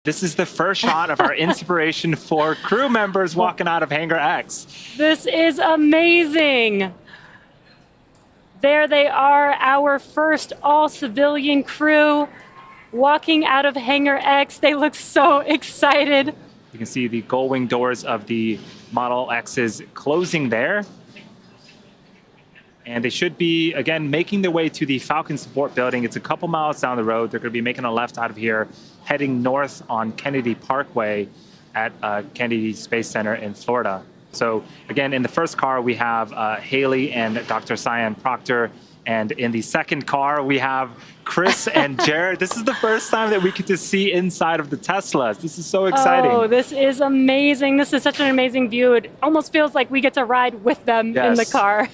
This is the first shot of our Inspiration4 crew members walking out of Hangar X. This is amazing. There they are, our first all-civilian crew walking out of Hangar X. They look so excited. You can see the gull-wing doors of the Model X's closing there. And they should be, again, making their way to the Falcon Support Building. It's a couple miles down the road. They're going to be making a left out of here, heading north on Kennedy Parkway at Kennedy Space Center in Florida. So, again, in the first car, we have Haley and Dr. Cyan Proctor. And in the second car, we have Chris and Jared. This is the first time that we get to see inside of the Teslas. This is so exciting. Oh, this is amazing. This is such an amazing view. It almost feels like we get to ride with them in the car.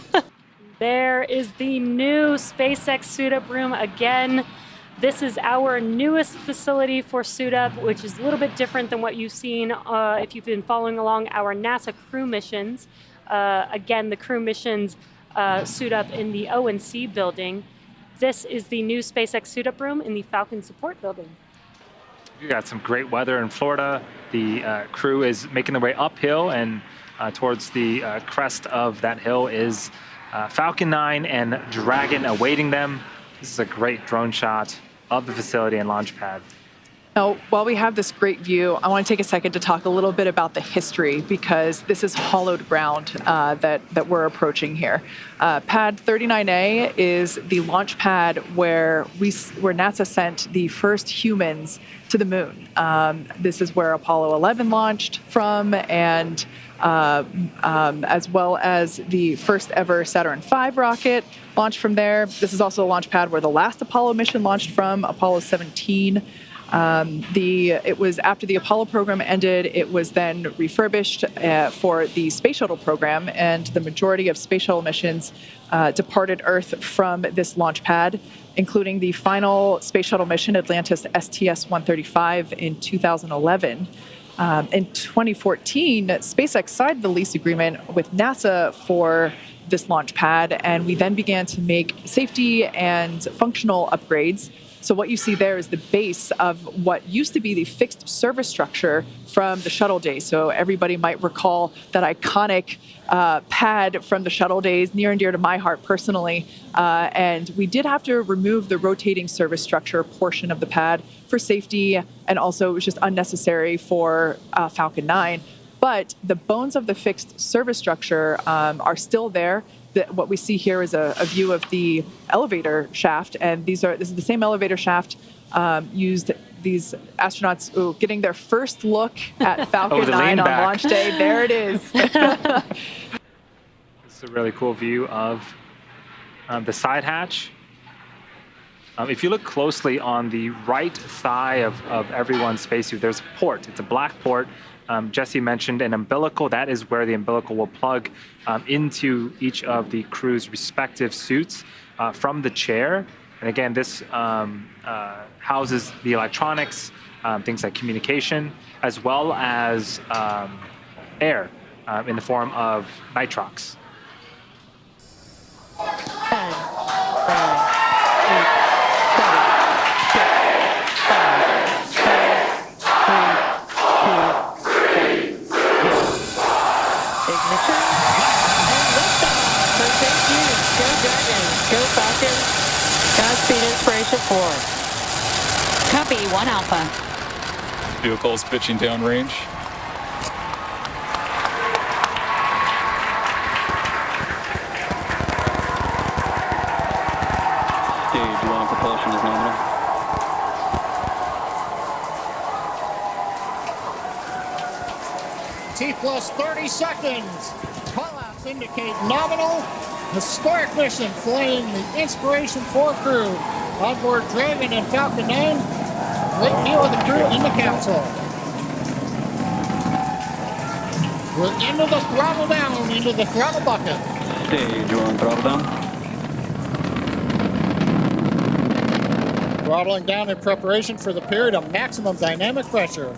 There is the new SpaceX Suit Up room again. This is our newest facility for Suit Up, which is a little bit different than what you've seen if you've been following along our NASA crew missions. Again, the crew missions suit up in the O&C building. This is the new SpaceX Suit Up room in the Falcon Support Building. You got some great weather in Florida. The crew is making their way uphill, and towards the crest of that hill is Falcon 9 and Dragon awaiting them. This is a great drone shot of the facility and launch pad. Now, while we have this great view, I want to take a second to talk a little bit about the history, because this is hollowed ground that we're approaching here. Pad 39A is the launch pad where NASA sent the first humans to the moon. This is where Apollo 11 launched from, and as well as the first ever Saturn V rocket launched from there. This is also a launch pad where the last Apollo mission launched from, Apollo 17. It was after the Apollo program ended, it was then refurbished for the space shuttle program, and the majority of space shuttle missions departed Earth from this launch pad, including the final space shuttle mission, Atlantis STS-135, in 2011. In 2014, SpaceX signed the lease agreement with NASA for this launch pad, and we then began to make safety and functional upgrades. So what you see there is the base of what used to be the fixed service structure from the shuttle days. So everybody might recall that iconic pad from the shuttle days, near and dear to my heart personally. And we did have to remove the rotating service structure portion of the pad for safety, and also it was just unnecessary for Falcon 9. But the bones of the fixed service structure are still there. What we see here is a view of the elevator shaft, and this is the same elevator shaft used these astronauts getting their first look at Falcon 9 on launch day. There it is. This is a really cool view of the side hatch. If you look closely on the right thigh of everyone's spacesuit, there's a port. It's a black port. Jesse mentioned an umbilical. That is where the umbilical will plug into each of the crew's respective suits from the chair. And again, this houses the electronics, things like communication, as well as air in the form of nitrox. 10, 9, 8, Inspiration4. Copy, 1 Alpha. Vehicles pitching downrange. Stage 1 propulsion is nominal. T plus 30 seconds. Callouts indicate nominal. Historic mission flying the Inspiration4 crew on board Dragon and Falcon 9. Great view of the crew in the capsule. We're into the throttle down, into the throttle bucket. Stage 1 throttle down. Throttling down in preparation for the period of maximum dynamic pressure.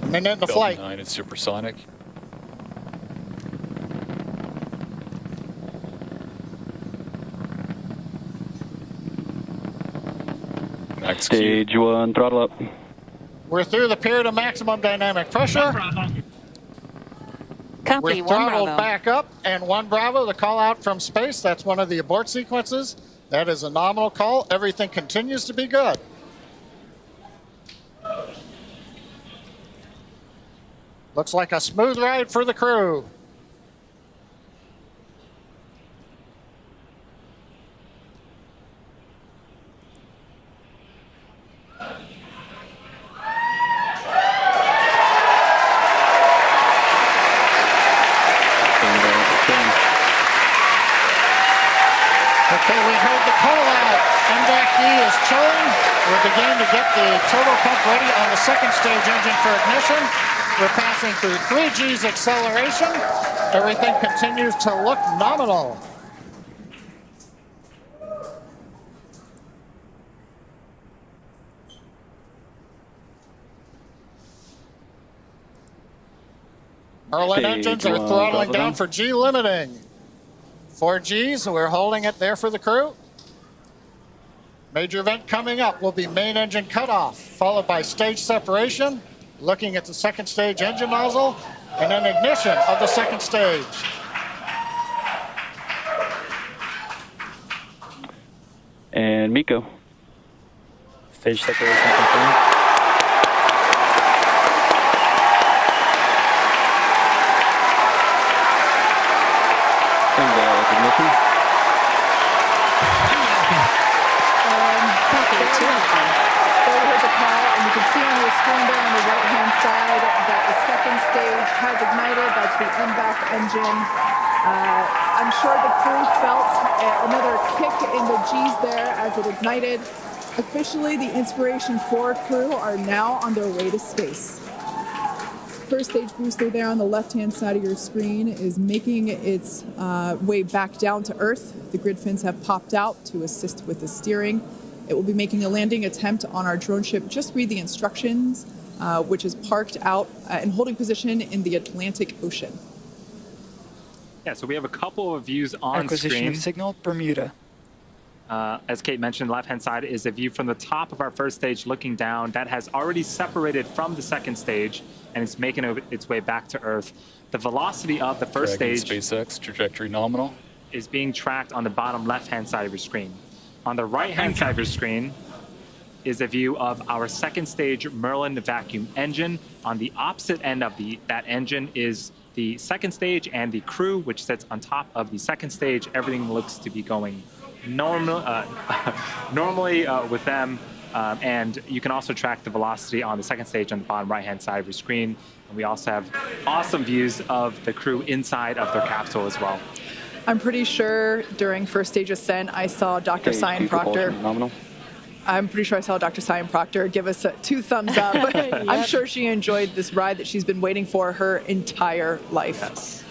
A minute in the flight. Falcon 9 is supersonic. Execute. Stage 1, throttle up. We're through the period of maximum dynamic pressure. Copy, We're 1 throttled Bravo. back up, and 1 Bravo, the call out from space. That's one of the abort sequences. That is a nominal call. Everything continues to be good. Looks like a smooth ride for the crew. Okay, we heard the call out. MVAC-D is chilling. We're beginning to get the turbo pump ready on the second stage engine for ignition. We're passing through 3 G's acceleration. Everything continues to look nominal. Merlin Stage engines are 1, throttling throttle down down. for G limiting. 4 G's, we're holding it there for the crew. Major event coming up will be main engine cutoff, followed by stage separation, looking at the second stage engine nozzle, and then ignition of the second stage. And Miko. Stage separation confirmed. And ignition. Copy, 2 Alpha. There was a call, and you can see on your screen there on the right-hand side that the second stage has ignited. That's the MVAC engine. I'm sure the crew felt another kick in the G's there as it ignited. Officially, the Inspiration4 crew are now on their way to space. First stage booster there on the left-hand side of your screen is making its way back down to Earth. The grid fins have popped out to assist with the steering. It will be making a landing attempt on our drone ship. Just read the instructions, which is parked out in holding position in the Atlantic Ocean. Yeah, so we have a couple of views on Acquisition screen. of signal, Bermuda. As Kate mentioned, the left-hand side is a view from the top of our first stage looking down. That has already separated from the second stage, and it's making its way back to Earth. The velocity of the first Dragon stage SpaceX, trajectory nominal. is being tracked on the bottom left-hand side of your screen. On the right-hand side of your screen is a view of our second stage Merlin vacuum engine. On the opposite end of that engine is the second stage and the crew, which sits on top of the second stage. Everything looks to be going normally with them. And you can also track the velocity on the second stage on the bottom right-hand side of your screen. And we also have awesome views of the crew inside of their capsule as well. I'm pretty sure during first stage ascent, I saw Dr. Stage Cyan 2, Proctor. propulsion nominal. I'm pretty sure I saw Dr. Cyan Proctor give us 2 thumbs up. I'm sure she enjoyed this ride that she's been waiting for her entire life. Yes.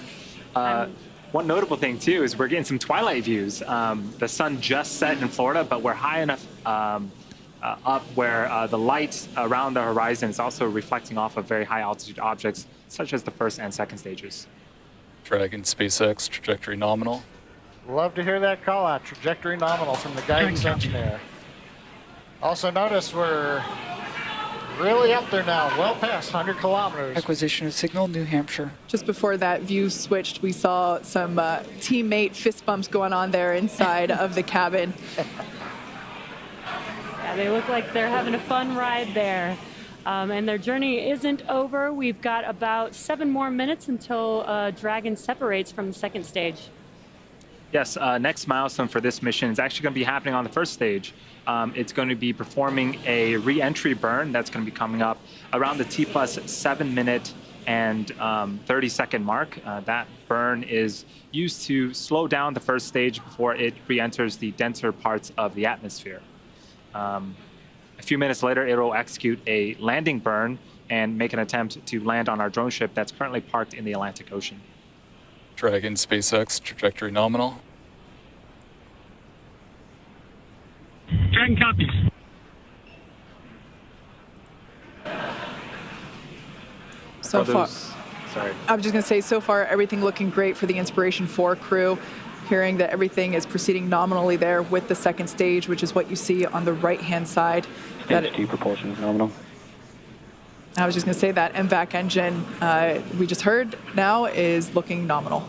One notable thing, too, is we're getting some twilight views. The sun just set in Florida, but we're high enough up where the light around the horizon is also reflecting off of very high altitude objects, such as the first and second stages. Dragon SpaceX, trajectory nominal. Love to hear that call out, trajectory nominal from the guidance engineer. Also notice we're really up there now, well past 100 kilometers. Acquisition of signal, New Hampshire. Just before that view switched, we saw some teammate fist bumps going on there inside of the cabin. Yeah, they look like they're having a fun ride there. And their journey isn't over. We've got about 7 more minutes until Dragon separates from the second stage. Yes, next milestone for this mission is actually going to be happening on the first stage. It's going to be performing a re-entry burn that's going to be coming up around the T plus 7 minute and 30-second mark. That burn is used to slow down the first stage before it re-enters the denser parts of the atmosphere. A few minutes later, it will execute a landing burn and make an attempt to land on our drone ship that's currently parked in the Atlantic Ocean. Dragon SpaceX, trajectory nominal. Dragon copies. So far, Sorry. I was just going to say, so far, everything looking great for the Inspiration4 crew. Hearing that everything is proceeding nominally there with the second stage, which is what you see on the right-hand side. That Stage 2 propulsion is nominal. I was just going to say that MVAC engine we just heard now is looking nominal.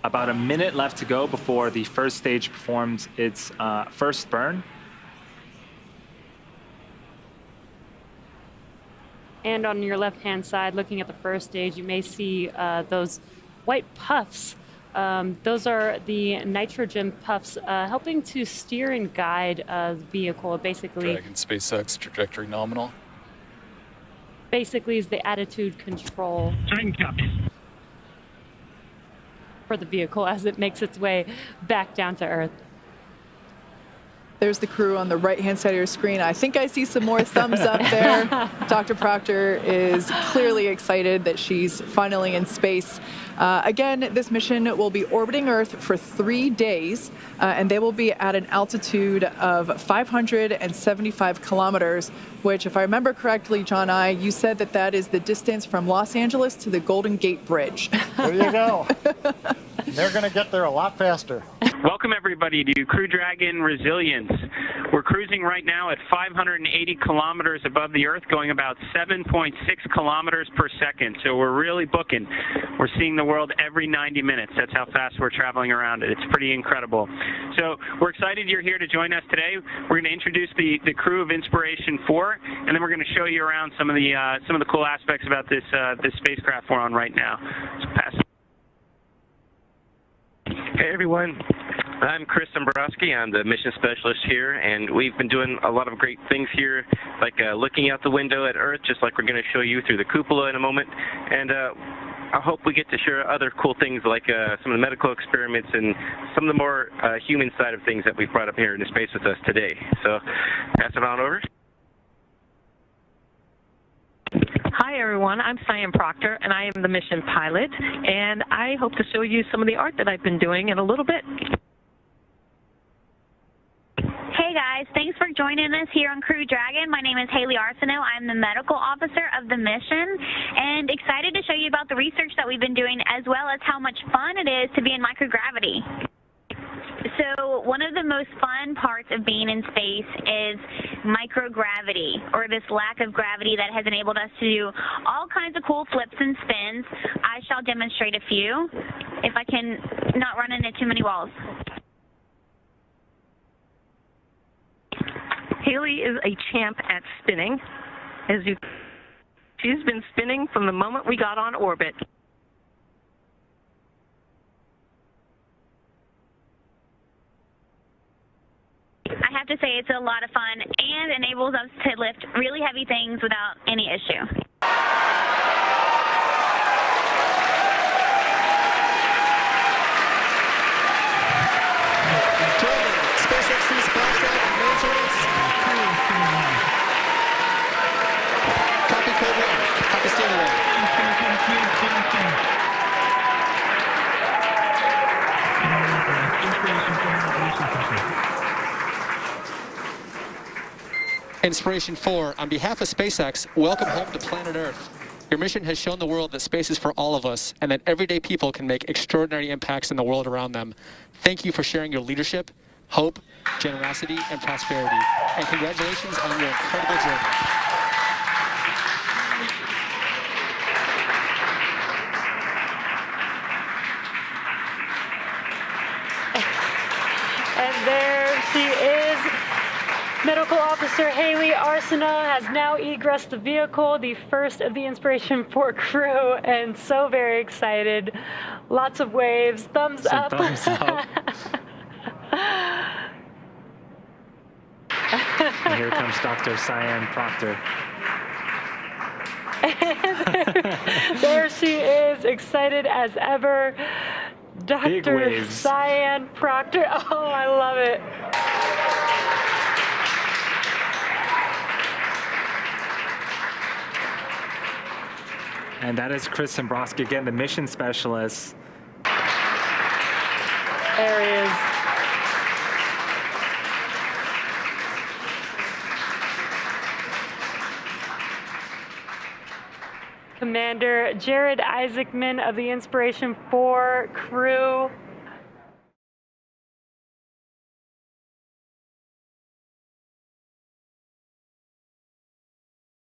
About a minute left to go before the first stage performs its first burn. And on your left-hand side, looking at the first stage, you may see those white puffs. Those are the nitrogen puffs helping to steer and guide the vehicle. Basically, Dragon SpaceX trajectory nominal. Basically is the attitude control Dragon copies. for the vehicle as it makes its way back down to Earth. There's the crew on the right-hand side of your screen. I think I see some more thumbs up there. Dr. Proctor is clearly excited that she's finally in space. Again, this mission will be orbiting Earth for 3 days, and they will be at an altitude of 575 kilometers, which, if I remember correctly, John you said that that is the distance from Los Angeles to the Golden Gate Bridge. There you go. They're going to get there a lot faster. Welcome everybody to Crew Dragon Resilience. We're cruising right now at 580 kilometers above the Earth, going about 7.6 kilometers per second. So we're really booking. We're seeing the world every 90 minutes. That's how fast we're traveling around it. It's pretty incredible. So we're excited you're here to join us today. We're going to introduce the crew of Inspiration4, and then we're going to show you around some of the cool aspects about this spacecraft we're on right now. So pass. Hey everyone, I'm Chris Dombrowski. I'm the mission specialist here, and we've been doing a lot of great things here, like looking out the window at Earth, just like we're going to show you through the cupola in a moment. And I hope we get to share other cool things like some of the medical experiments and some of the more human side of things that we've brought up here into space with us today. So pass it on over. Hi everyone, I'm Cyan Proctor and I am the mission pilot, and I hope to show you some of the art that I've been doing in a little bit. Hey guys, thanks for joining us here on Crew Dragon. My name is Haley Arsenault. I'm the medical officer of the mission and excited to show you about the research that we've been doing as well as how much fun it is to be in microgravity. So one of the most fun parts of being in space is microgravity, or this lack of gravity that has enabled us to do all kinds of cool flips and spins. I shall demonstrate a few, if I can not run into too many walls. Haley is a champ at spinning. She's been spinning from the moment we got on orbit. I have to say it's a lot of fun and enables us to lift really heavy things without any issue. SpaceX's flashlight maintenance. Copy code 1. Copy standing line. Inspiration4, on behalf of SpaceX, welcome home to planet Earth. Your mission has shown the world that space is for all of us and that everyday people can make extraordinary impacts in the world around them. Thank you for sharing your leadership, hope, generosity, and prosperity. And congratulations on your incredible journey. And there she is. Medical Officer Haley Arsenault has now egressed the vehicle, the first of the Inspiration4 crew, and so very excited. Lots of waves, thumbs up. Thumbs up. And here comes Dr. Cyan Proctor. There she is, excited as ever. Dr. Cyan Proctor. Oh, I love it. And that is Chris Dombrowski, again, the mission specialist. There he is. Commander Jared Isaacman of the Inspiration4 crew.